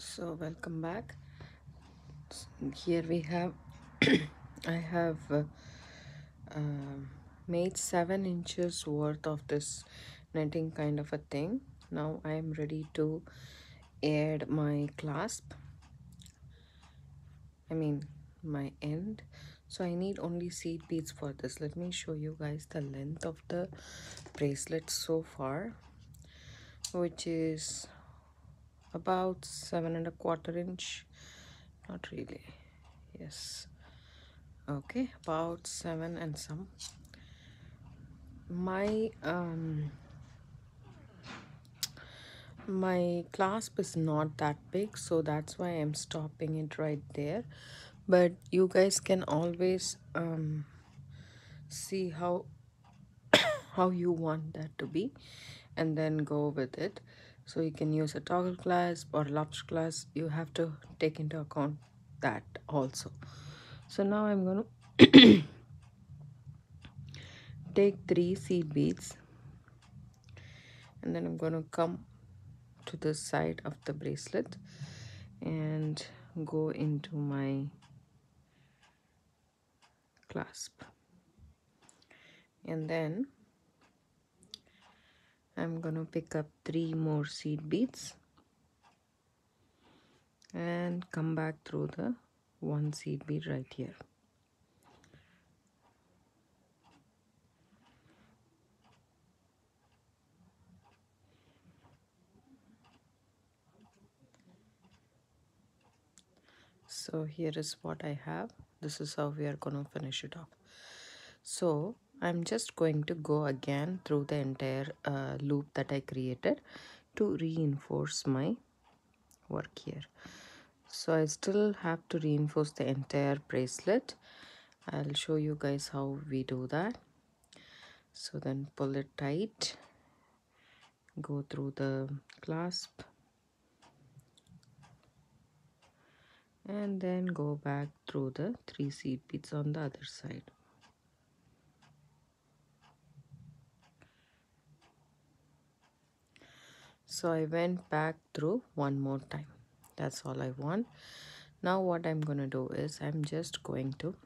So welcome back. Here we have I have made 7 inches worth of this netting kind of a thing. Now I am ready to add my clasp, I mean my end. So I need only seed beads for this. Let me show you guys the length of the bracelet so far, which is about 7.25 inch. Not really. Yes, okay, about 7 and some. My clasp is not that big, so that's why I'm stopping it right there. But you guys can always see how how you want that to be and then go with it. So you can use a toggle clasp or lobster clasp. You have to take into account that also. So now I'm going to take 3 seed beads, and then I'm going to come to the side of the bracelet and go into my clasp, and then I'm gonna pick up 3 more seed beads and come back through the 1 seed bead right here. So here is what I have. This is how we are gonna finish it off. So I'm just going to go again through the entire loop that I created to reinforce my work here. So I still have to reinforce the entire bracelet. I'll show you guys how we do that. So then pull it tight, go through the clasp, and then go back through the 3 seed beads on the other side. So I went back through one more time. That's all I want. Now what I'm going to do is I'm just going to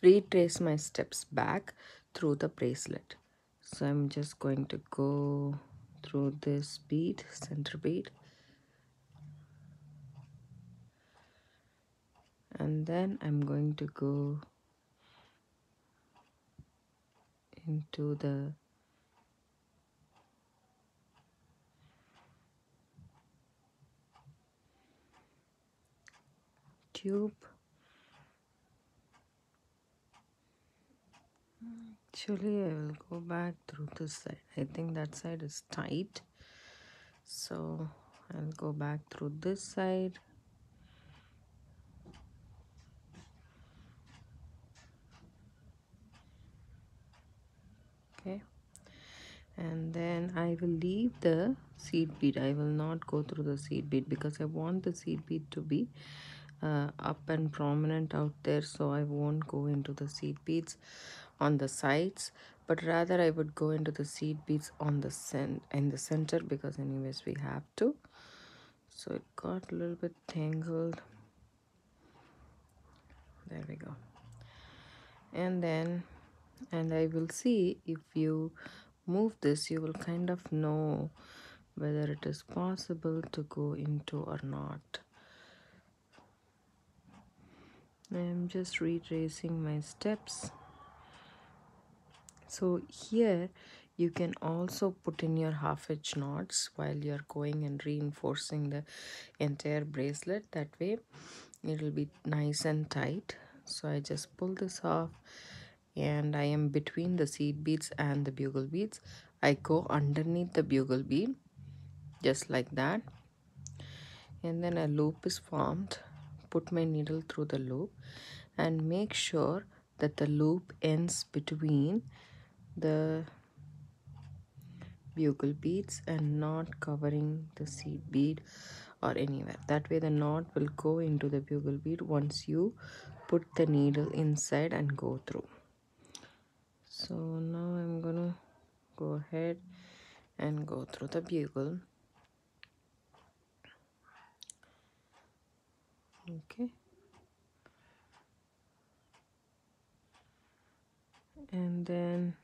retrace my steps back through the bracelet. So I'm just going to go through this bead, center bead, and then I'm going to go into the tube. Actually, I will go back through this side. I think that side is tight, so I'll go back through this side. Okay, and then I will leave the seed bead. I will not go through the seed bead because I want the seed bead to be up and prominent out there, so I won't go into the seed beads on the sides, but rather I would go into the seed beads on the center, because anyways we have to. So it got a little bit tangled. There we go. And I will see, if you move this, you will kind of know whether it is possible to go into or not. I'm just retracing my steps. So here you can also put in your half-inch knots while you're going and reinforcing the entire bracelet. That way it will be nice and tight. So I just pull this off, and I am between the seed beads and the bugle beads. I go underneath the bugle bead just like that, and then a loop is formed. Put my needle through the loop and make sure that the loop ends between the bugle beads and not covering the seed bead or anywhere. That way the knot will go into the bugle bead once you put the needle inside and go through. So now I'm gonna go ahead and go through the bugle. Okay, and then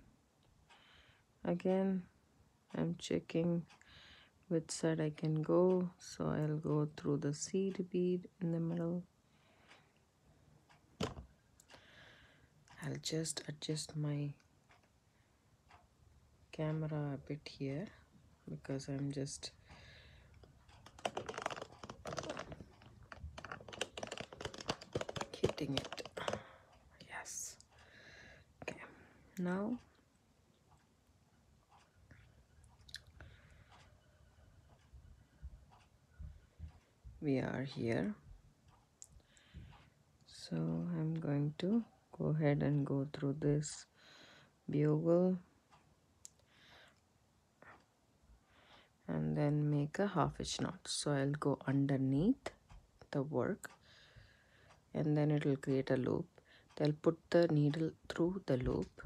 again I'm checking which side I can go, so I'll go through the seed bead in the middle. I'll just adjust my camera a bit here because I'm just hitting it. Yes. Okay, now we are here, so I'm going to go ahead and go through this bugle and then make a half-inch knot. So I'll go underneath the work and then it will create a loop. They'll put the needle through the loop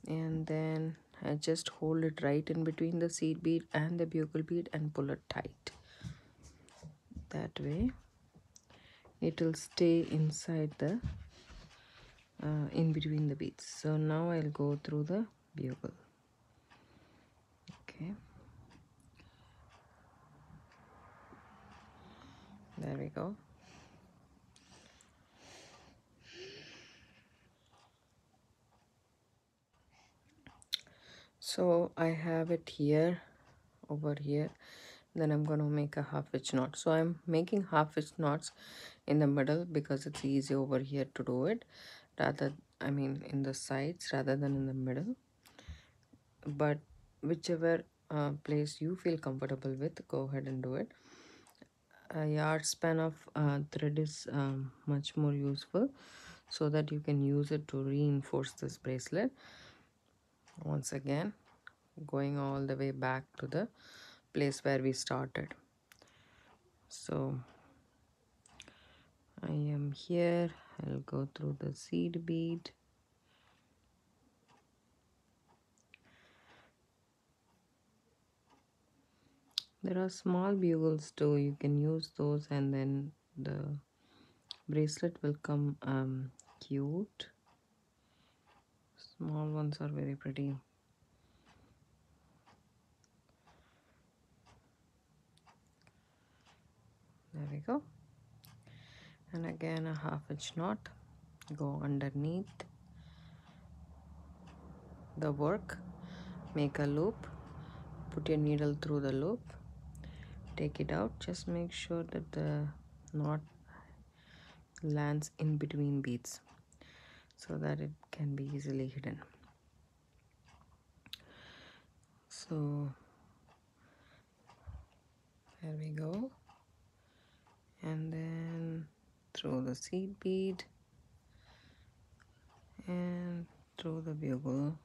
and then I just hold it right in between the seed bead and the bugle bead and pull it tight. That way it will stay inside the in between the beads. So now I'll go through the bugle. Okay, there we go. So I have it here, over here. Then I'm going to make a half-inch knot. So I'm making half-inch knots in the middle because it's easy over here to do it, rather, I mean in the sides rather than in the middle. But whichever place you feel comfortable with, go ahead and do it. A yard span of thread is much more useful so that you can use it to reinforce this bracelet. Once again, going all the way back to the place where we started. So I am here. I'll go through the seed bead. There are small bugles too. You can use those and then the bracelet will come cute. Small ones are very pretty. There we go. And again a half-inch knot. Go underneath the work. Make a loop. Put your needle through the loop. Take it out. Just make sure that the knot lands in between beads so that it can be easily hidden. So there we go, and then through the seed bead and through the bugle.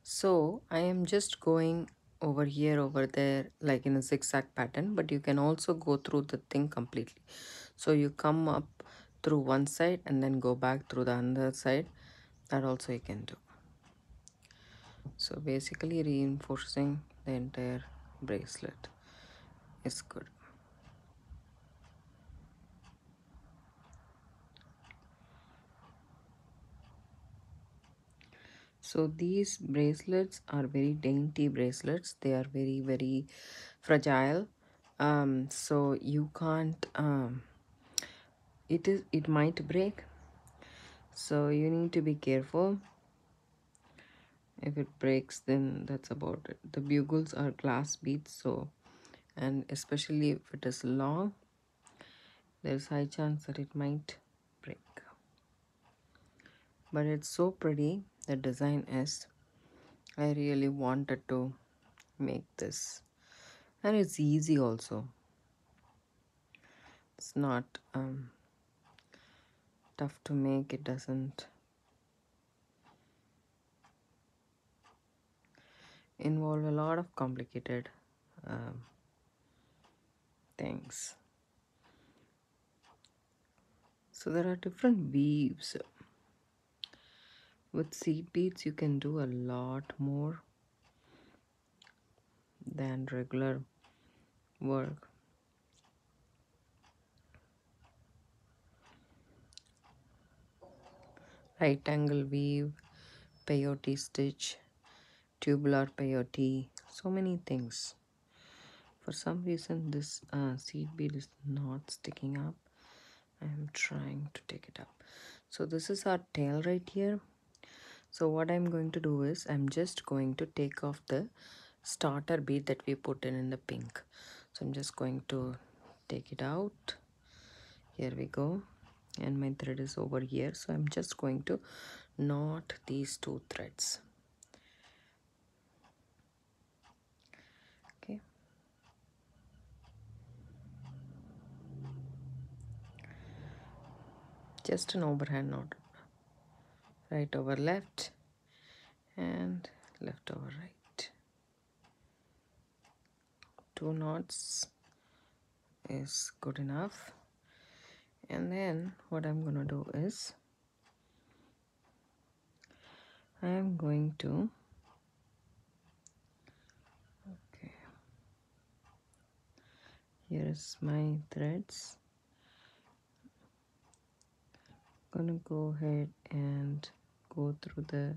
So I am just going over here, over there, like in a zigzag pattern, but you can also go through the thing completely. So you come up through one side and then go back through the other side. That also you can do. So basically reinforcing the entire bracelet is good. So these bracelets are very dainty bracelets. They are very, very fragile. So you can't, it might break. So you need to be careful. If it breaks, then that's about it. The bugles are glass beads, so, and especially if it is long, there's high chance that it might break. But it's so pretty, the design is. I really wanted to make this, and it's easy also. It's not tough to make. It doesn't involve a lot of complicated things. So there are different weaves. With seed beads you can do a lot more than regular work. right angle weave, peyote stitch, tubular peyote, so many things. For some reason this seed bead is not sticking up. I am trying to take it up. So this is our tail right here. So what I'm going to do is I'm just going to take off the starter bead that we put in the pink. So I'm just going to take it out. Here we go. And my thread is over here. So I'm just going to knot these two threads. Okay. Just an overhand knot. Right over left and left over right. 2 knots is good enough. And then what I'm gonna do is I am going to here's my threads. Gonna go ahead and go through the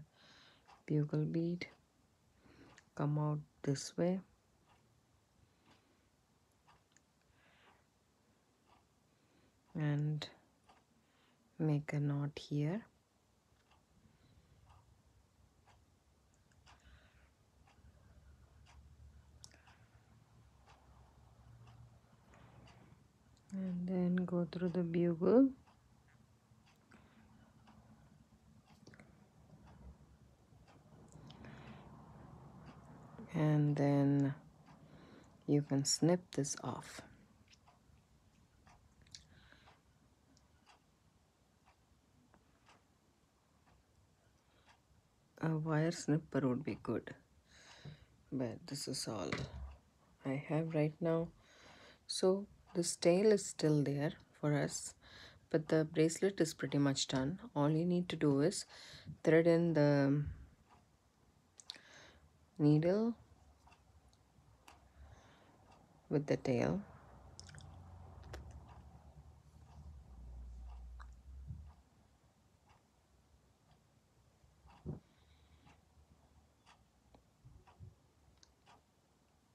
bugle bead, come out this way, and make a knot here. And then go through the bugle. And then you can snip this off. A wire snipper would be good, but this is all I have right now. So this tail is still there for us, but the bracelet is pretty much done. All you need to do is thread in the needle with the tail,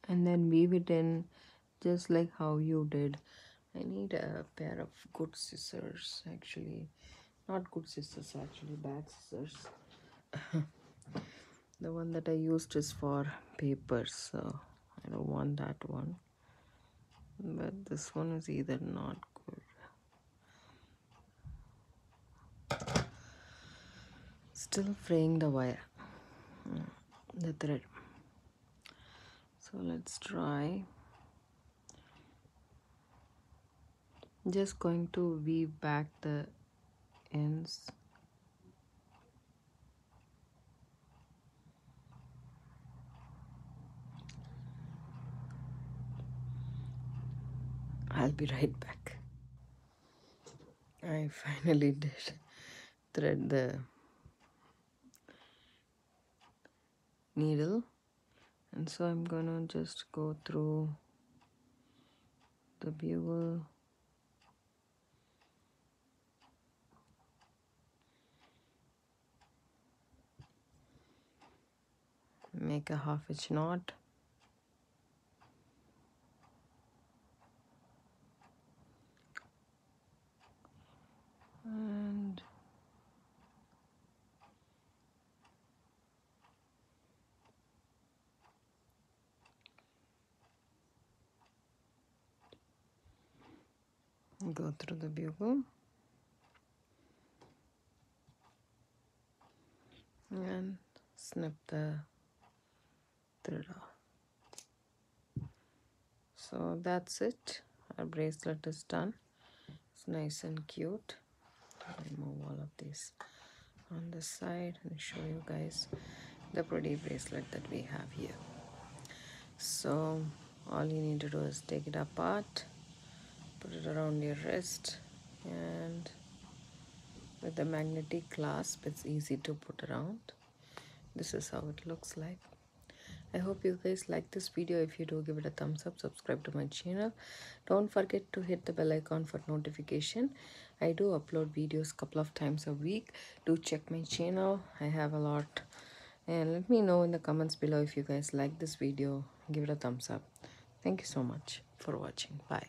and then weave it in just like how you did. I need a pair of good scissors, actually. Not good scissors, actually bad scissors. The one that I used is for papers, so I don't want that one. But this one is either not good. Still fraying the wire, the thread. So let's try. Just going to weave back the ends. I'll be right back. I finally did thread the needle, and so I'm gonna just go through the bugle, make a 1/2 inch knot, and go through the bugle and snip the thread off. So that's it. Our bracelet is done. It's nice and cute. Remove all of these on the side and show you guys the pretty bracelet that we have here. So all you need to do is take it apart, put it around your wrist, and with the magnetic clasp it's easy to put around. This is how it looks like. I hope you guys like this video. If you do, give it a thumbs up, subscribe to my channel. Don't forget to hit the bell icon for notification. I do upload videos couple of times a week. Do check my channel. I have a lot. And let me know in the comments below if you guys like this video. Give it a thumbs up. Thank you so much for watching. Bye.